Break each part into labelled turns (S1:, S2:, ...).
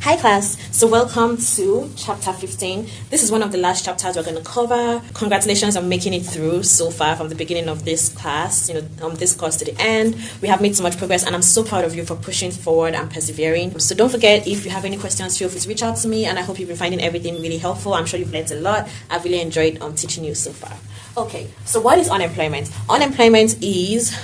S1: Hi class, so welcome to chapter 15. This is one of the last chapters we're going to cover. Congratulations on making it through so far from the beginning of this class, this course to the end. We have made so much progress and I'm so proud of you for pushing forward and persevering. So don't forget, if you have any questions, feel free to reach out to me and I hope you've been finding everything really helpful. I'm sure you've learned a lot. I've really enjoyed teaching you so far. Okay, so what is unemployment? Unemployment is,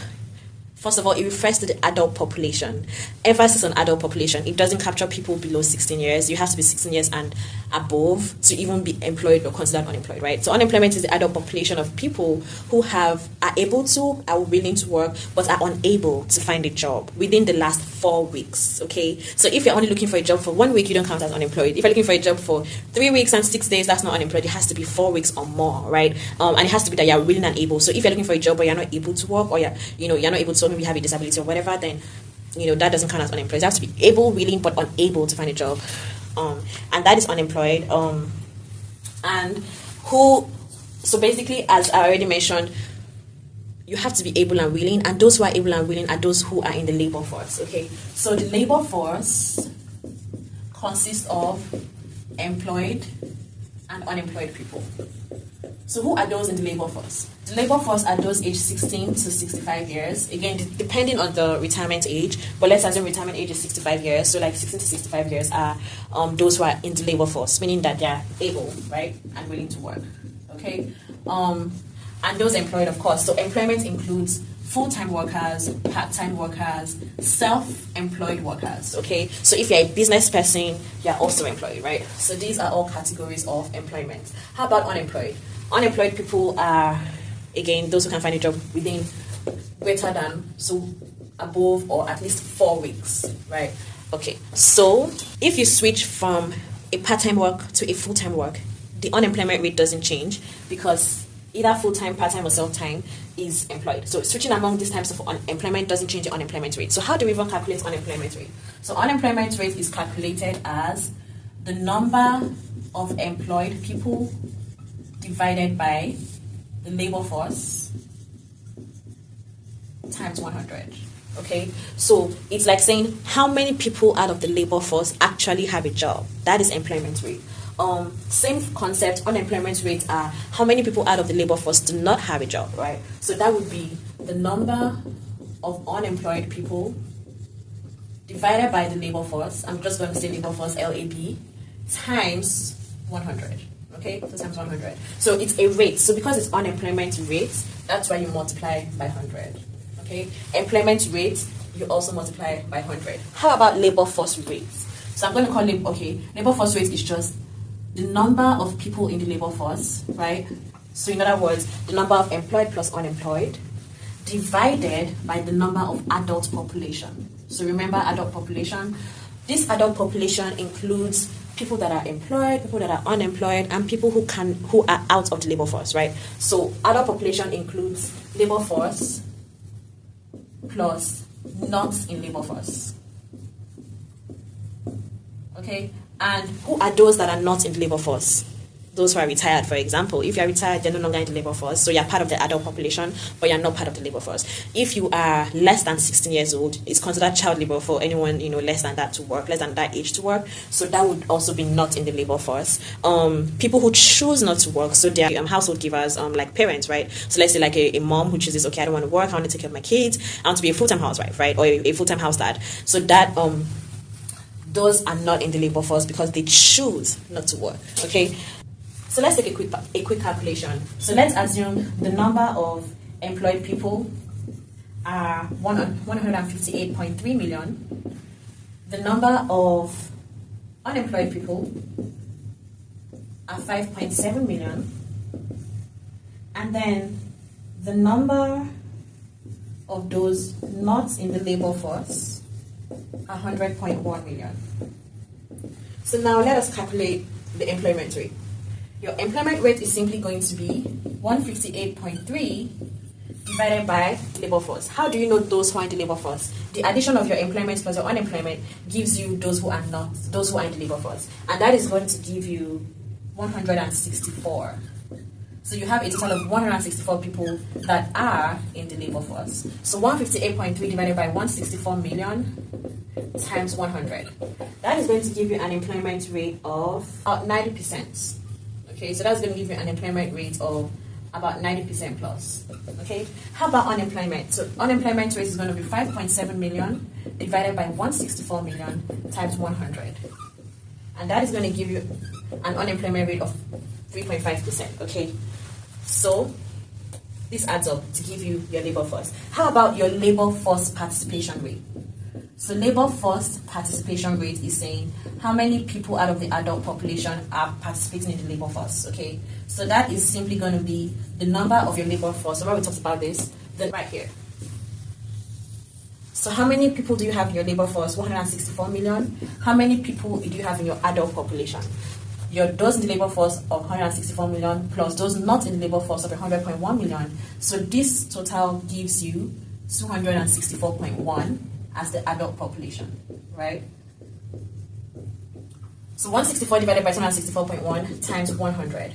S1: first of all, it refers to the adult population. Emphasis on adult population. It doesn't capture people below 16 years. You have to be 16 years and above to even be employed or considered unemployed, right? So unemployment is the adult population of people who are able to, are willing to work, but are unable to find a job within the last 4 weeks, okay? So if you're only looking for a job for 1 week, you don't count as unemployed. If you're looking for a job for 3 weeks and 6 days, that's not unemployed. It has to be 4 weeks or more, right? And it has to be that you're willing and able. So if you're looking for a job but you're not able to work, or you're not able to, maybe have a disability or whatever, then that doesn't count as unemployed. You have to be able, willing, but unable to find a job, and that is unemployed. So basically, as I already mentioned, you have to be able and willing, and those who are able and willing are those who are in the labor force. Okay, so the labor force consists of employed and unemployed people. So who are those in the labor force? The labor force are those aged 16 to 65 years. Again, depending on the retirement age, but let's assume retirement age is 65 years. So like 16 to 65 years are those who are in the labor force, meaning that they're able, right, and willing to work. Okay, and those employed, of course. So employment includes full-time workers, part-time workers, self-employed workers, okay? So if you're a business person, you're also employed, right? So these are all categories of employment. How about unemployed? Unemployed people are, again, those who can find a job within greater than, so above or at least 4 weeks, right? Okay, so if you switch from a part-time work to a full-time work, the unemployment rate doesn't change because either full-time, part-time, or self-time is employed. So switching among these types of unemployment doesn't change the unemployment rate. So how do we even calculate unemployment rate? So unemployment rate is calculated as the number of employed people divided by the labor force times 100. Okay, so it's like saying how many people out of the labor force actually have a job. That is employment rate. Same concept, unemployment rate are how many people out of the labor force do not have a job, right? So that would be the number of unemployed people divided by the labor force. I'm just going to say labor force, LAB, times 100. Okay, so times 100. So it's a rate. So because it's unemployment rate, that's why you multiply by 100. Okay, employment rate, you also multiply by 100. How about labor force rate? So I'm going to call it, labor force rate is just the number of people in the labor force, right? So in other words, the number of employed plus unemployed divided by the number of adult population. So remember adult population. This adult population includes people that are employed, people that are unemployed, and people who are out of the labor force, right? So adult population includes labor force plus not in labor force. Okay, and who are those that are not in the labor force? Those who are retired, for example. If you're retired, you're no longer in the labor force, so you're part of the adult population, but you're not part of the labor force. If you are less than 16 years old, it's considered child labor for anyone less than that to work, less than that age to work. So that would also be not in the labor force. People who choose not to work, so they're household givers, like parents, right? So let's say like a mom who chooses, okay, I don't want to work, I want to take care of my kids, I want to be a full-time housewife, right, or a full-time house dad. So that those are not in the labor force because they choose not to work. Okay. So let's take a quick calculation. So let's assume the number of employed people are 158.3 million. The number of unemployed people are 5.7 million. And then the number of those not in the labor force are 100.1 million. So now let us calculate the employment rate. Your employment rate is simply going to be 158.3 divided by labor force. How do you know those who are in the labor force? The addition of your employment plus your unemployment gives you those who are in the labor force. And that is going to give you 164. So you have a total of 164 people that are in the labor force. So 158.3 divided by 164 million times 100. That is going to give you an employment rate of about 90%. Okay, so that's going to give you an employment rate of about 90% plus. Okay, how about unemployment? So unemployment rate is going to be 5.7 million divided by 164 million times 100. And that is going to give you an unemployment rate of 3.5%. Okay, so this adds up to give you your labor force. How about your labor force participation rate? So labor force participation rate is saying how many people out of the adult population are participating in the labor force. Okay, so that is simply going to be the number of your labor force. So when we talked about this, then right here. So how many people do you have in your labor force? 164 million. How many people do you have in your adult population? Those in the labor force of 164 million plus those not in the labor force of 100.1 million. So this total gives you 264.1 as the adult population, right? So 164 divided by 264.1 times 100.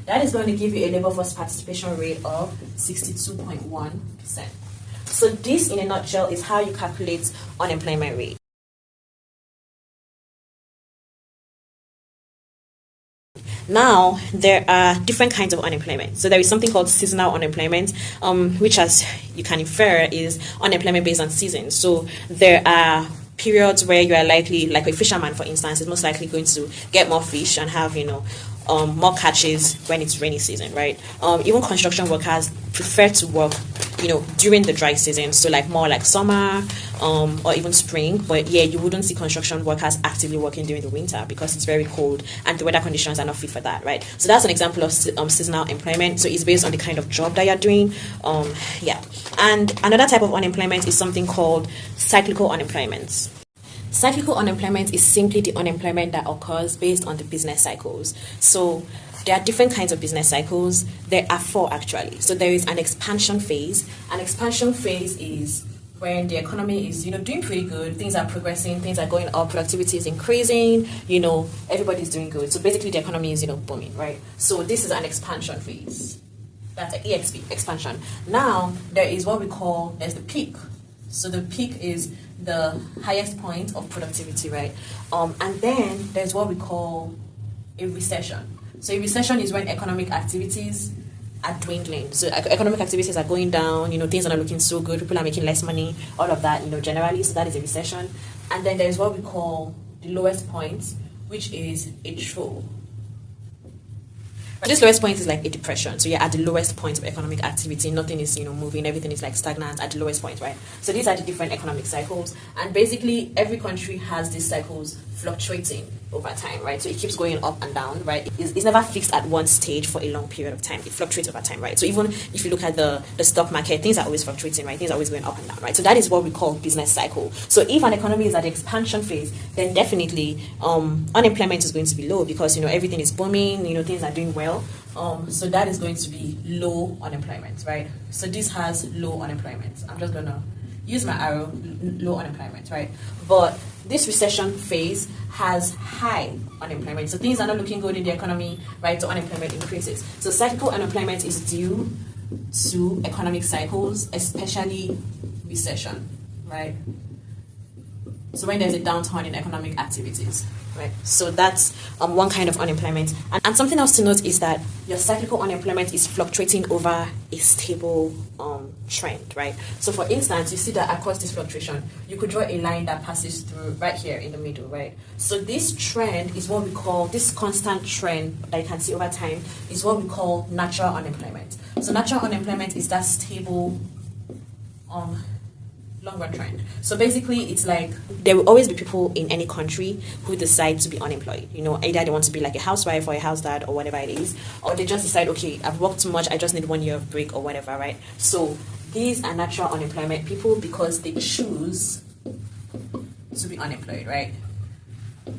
S1: That is going to give you a labor force participation rate of 62.1%. So this, in a nutshell, is how you calculate unemployment rate. Now, there are different kinds of unemployment. So there is something called seasonal unemployment, which, as you can infer, is unemployment based on seasons. So there are periods where you are likely, like a fisherman, for instance, is most likely going to get more fish and have, more catches when it's rainy season, right? Even construction workers prefer to work, during the dry season, so like more like summer, or even spring. But yeah, you wouldn't see construction workers actively working during the winter because it's very cold and the weather conditions are not fit for that, right? So that's an example of seasonal employment. So it's based on the kind of job that you're doing. And another type of unemployment is something called cyclical unemployment. Cyclical unemployment is simply the unemployment that occurs based on the business cycles. So there are different kinds of business cycles. There are 4 actually. So there is an expansion phase. An expansion phase is when the economy is, doing pretty good. Things are progressing. Things are going up. Productivity is increasing. Everybody's doing good. So basically, the economy is, booming, right? So this is an expansion phase. That's an EXP, expansion. Now there is what we call, there's the peak. So the peak is the highest point of productivity, right? And then there's what we call a recession. So a recession is when economic activities are dwindling. So economic activities are going down, things are not looking so good, people are making less money, all of that, generally. So that is a recession. And then there's what we call the lowest point, which is a trough. This lowest point is like a depression. So you're at the lowest point of economic activity. Nothing is, moving. Everything is like stagnant at the lowest point, right? So these are the different economic cycles. And basically, every country has these cycles fluctuating over time, right? So it keeps going up and down, right? It's never fixed at one stage for a long period of time. It fluctuates over time, right? So even if you look at the stock market, things are always fluctuating, right? Things are always going up and down, right? So that is what we call business cycle. So if an economy is at the expansion phase, then definitely unemployment is going to be low because, everything is booming, things are doing well. So that is going to be low unemployment, right? So this has low unemployment. I'm just going to use my arrow, low unemployment, right? But this recession phase has high unemployment. So things are not looking good in the economy, right? So unemployment increases. So cyclical unemployment is due to economic cycles, especially recession, right? So when there's a downturn in economic activities, right? So that's one kind of unemployment. And something else to note is that your cyclical unemployment is fluctuating over a stable trend, right? So for instance, you see that across this fluctuation, you could draw a line that passes through right here in the middle, right? So this trend is what we call, this constant trend that you can see over time is what we call natural unemployment. So natural unemployment is that stable longer trend. So basically, it's like there will always be people in any country who decide to be unemployed. Either they want to be like a housewife or a house dad or whatever it is, or they just decide, okay, I've worked too much, I just need 1 year of break or whatever, right? So these are natural unemployment people because they choose to be unemployed, right?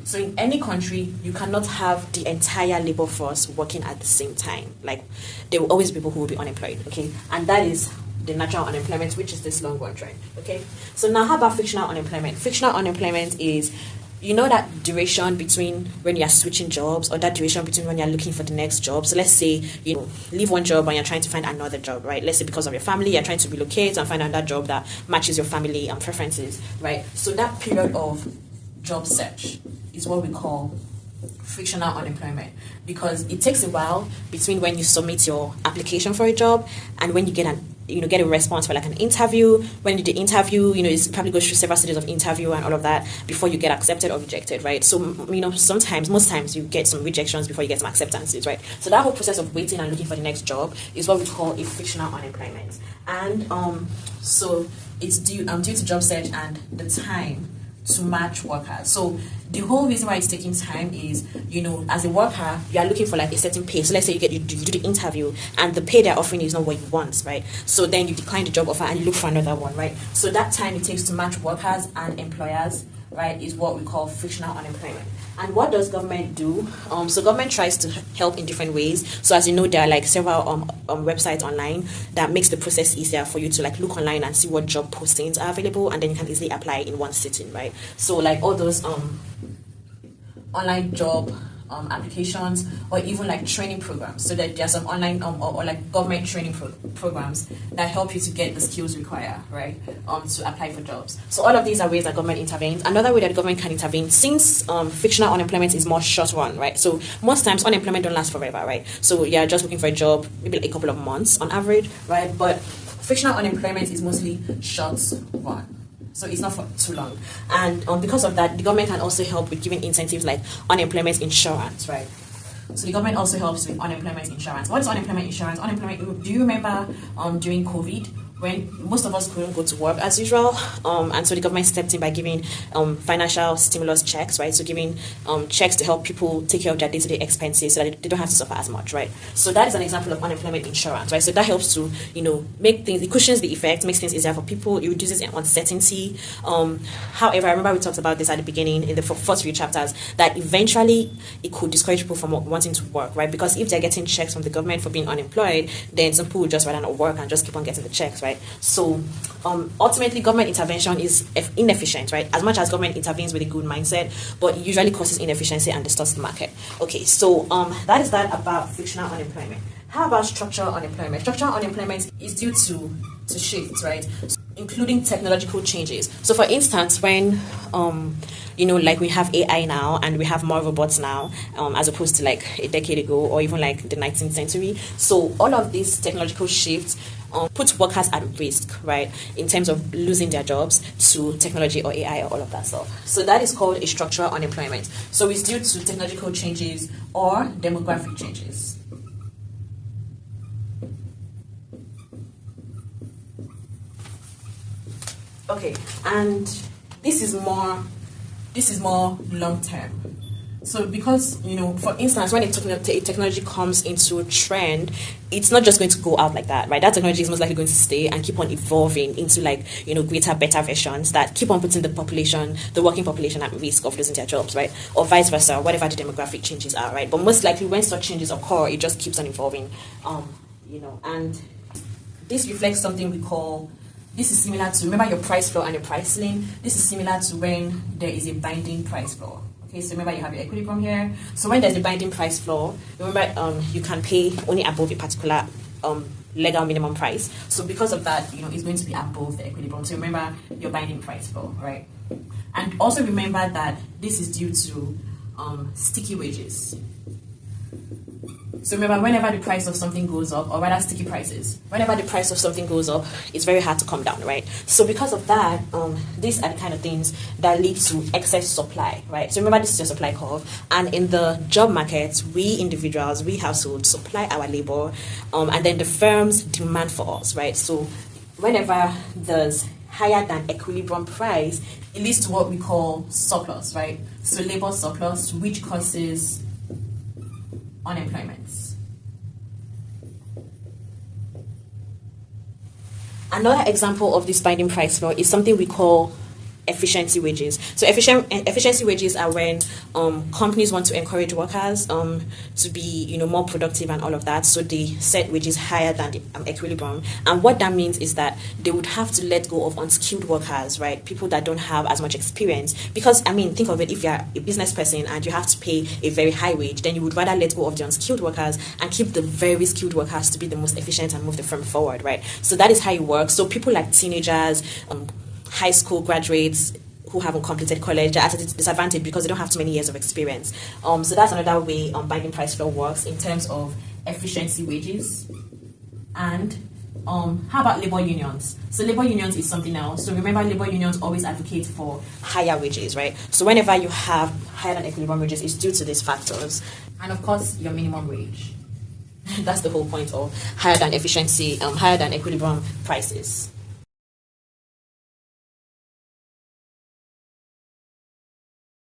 S1: So in any country, you cannot have the entire labor force working at the same time. Like, there will always be people who will be unemployed, okay? And that is the natural unemployment, which is this long run trend, okay? So now how about fictional unemployment? Fictional unemployment is you know that duration between when you're switching jobs, or that duration between when you're looking for the next job. So let's say you know leave one job and you're trying to find another job, right? Let's say because of your family, you're trying to relocate and find another job that matches your family and preferences, right? So that period of job search is what we call frictional unemployment, because it takes a while between when you submit your application for a job and when you get a response for like an interview. When you do the interview, it's probably goes through several stages of interview and all of that before you get accepted or rejected, right? So most times you get some rejections before you get some acceptances, right? So that whole process of waiting and looking for the next job is what we call a frictional unemployment. And so it's due to job search and the time to match workers. So the whole reason why it's taking time is, as a worker, you are looking for like a certain pay. So let's say you do the interview and the pay they're offering is not what you want, right? So then you decline the job offer and you look for another one, right? So that time it takes to match workers and employers, right, is what we call frictional unemployment. And what does government do? So government tries to help in different ways. So as you know, there are like several websites online that makes the process easier for you to like look online and see what job postings are available, and then you can easily apply in one sitting, right? So like all those online job applications, or even like training programs. So that there are some online or like government training programs that help you to get the skills required, right, to apply for jobs. So all of these are ways that government intervenes. Another way that the government can intervene, since frictional unemployment is more short run, right? So most times unemployment don't last forever, right? So you're just looking for a job, maybe like a couple of months on average, right? But frictional unemployment is mostly short run. So it's not for too long. And because of that, the government can also help with giving incentives like unemployment insurance, right? So the government also helps with unemployment insurance. What is unemployment insurance? Do you remember during COVID, when most of us couldn't go to work as usual, and so the government stepped in by giving financial stimulus checks, right? So giving checks to help people take care of their day-to-day expenses so that they don't have to suffer as much, right? So that is an example of unemployment insurance, right? So that helps to, make things, it cushions the effect, makes things easier for people, it reduces uncertainty. However, I remember we talked about this at the beginning in the first few chapters, that eventually it could discourage people from wanting to work, right? Because if they're getting checks from the government for being unemployed, then some people would just rather not work and just keep on getting the checks, right? So ultimately, government intervention is inefficient, right? As much as government intervenes with a good mindset, but it usually causes inefficiency and distorts the market. Okay, so that is that about frictional unemployment. How about structural unemployment? Structural unemployment is due to shifts, right? Including technological changes. So for instance, when like we have AI now and we have more robots now, as opposed to like a decade ago or even like the 19th century. So all of these technological shifts put workers at risk, right, in terms of losing their jobs to technology or AI or all of that stuff. So that is called a structural unemployment. So it's due to technological changes or demographic changes. Okay, and this is more long term. So because, for instance, when a technology comes into a trend, it's not just going to go out like that, right? That technology is most likely going to stay and keep on evolving into like, greater, better versions that keep on putting the working population at risk of losing their jobs, right? Or vice versa, whatever the demographic changes are, right? But most likely when such changes occur, it just keeps on evolving, and this reflects something we call, this is similar to, remember your price floor and your price ceiling? This is similar to when there is a binding price floor. Okay, so remember you have your equilibrium here. So when there's a binding price floor, remember you can pay only above a particular legal minimum price. So because of that, it's going to be above the equilibrium. So remember your binding price floor, right? And also remember that this is due to sticky wages. So remember, whenever the price of something goes up, or rather sticky prices, whenever the price of something goes up, it's very hard to come down, right? So because of that, these are the kind of things that lead to excess supply, right? So remember, this is your supply curve. And in the job market, we individuals, we households supply our labor, and then the firms demand for us, right? So whenever there's higher than equilibrium price, it leads to what we call surplus, right? So labor surplus, which causes unemployment. Another example of this binding price floor is something we call efficiency wages. So efficiency wages are when companies want to encourage workers to be, you know, more productive and all of that. So they set wages higher than the equilibrium. And what that means is that they would have to let go of unskilled workers, right? People that don't have as much experience. Because, I mean, think of it, if you're a business person and you have to pay a very high wage, then you would rather let go of the unskilled workers and keep the very skilled workers to be the most efficient and move the firm forward, right? So that is how it works. So people like teenagers, high school graduates who haven't completed college are at a disadvantage because they don't have too many years of experience. So that's another way binding price floor works in terms of efficiency wages. And how about labor unions? So labor unions is something else. So remember, labor unions always advocate for higher wages, right? So whenever you have higher than equilibrium wages, it's due to these factors. And of course, your minimum wage. That's the whole point of higher than efficiency, higher than equilibrium prices.